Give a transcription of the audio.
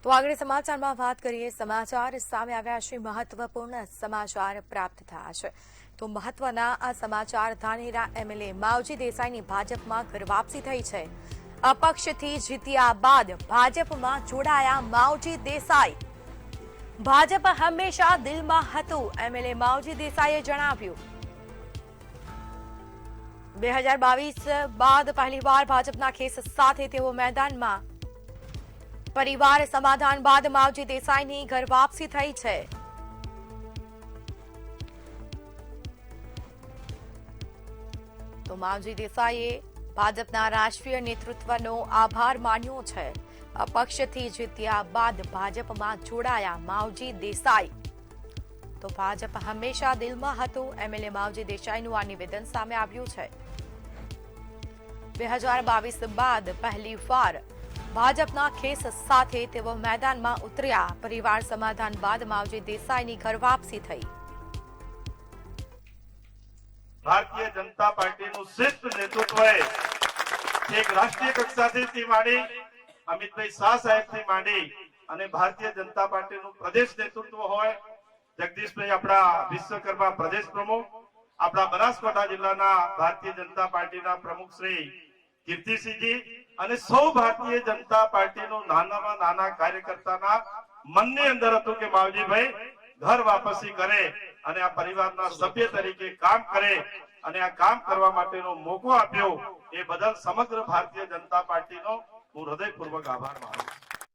તો આગળ સમાચારમાં વાત કરીએ। સમાચાર સામે આવ્યા છે, મહત્વપૂર્ણ સમાચાર પ્રાપ્ત થયા છે। તો મહત્વના આ સમાચાર ધાનેરા એમએલએ માવજી દેસાઈની ભાજપમાં ઘર વાપસી થઈ છે। અપક્ષથી જીત્યા બાદ ભાજપમાં જોડાયા માવજી દેસાઈ। ભાજપ હંમેશા દિલમાં હતું, એમએલએ માવજી દેસાઈએ જણાવ્યું। 2022 બાદ પહેલીવાર ભાજપના ખેસ સાથે તેઓ મેદાનમાં। परिवार समाधान बाद मावजी देसाईनी घर वापसी थई छे। तो मावजी देसाईए भाजपना राष्ट्रीय नेतृत्वनो आभार मान्यो छे। अपक्षथी जीत्या बाद भाजपमां जोडाया मावजी देसाई। तो भाजप हमेशा दिलमां हतुं, एमएलए मावजी देसाईनुं आ निवेदन सामे आव्युं छे। 2022 बाद पहलीवार भाजपना खेस साथे तेओ मैदानमां उतर्या। परिवार समाधान बाद मावजी देसाईनी घर वापसी थई। भारतीय जनता पार्टीનું શ્રેષ્ઠ નેતૃત્વએ એક રાષ્ટ્રીય કક્ષાથી માંડી અમિતભાઈ શાહ સાહેબથી માંડી અને ભારતીય જનતા પાર્ટીનું પ્રદેશ નેતૃત્વ હોય જગદીશભાઈ આપણા વિશ્વકર્મા પ્રદેશ પ્રમુખ, આપણા બનાસકાંઠા જિલ્લાના ભારતીય જનતા પાર્ટીના પ્રમુખ શ્રી કીર્તિસિંહજી અને સૌ ભારતીય जनता पार्टीનો નાનામાં નાના કાર્યકર્તાના મનની અંદર હતું કે માવજીભાઈ ઘર વાપસી કરે અને આ પરિવારના સભ્ય તરીકે કામ કરે અને આ કામ કરવા માટેનો મોકો આપ્યો। એ બદલ સમગ્ર ભારતીય જનતા પાર્ટીનો હું હૃદયપૂર્વક આભાર માનું છું।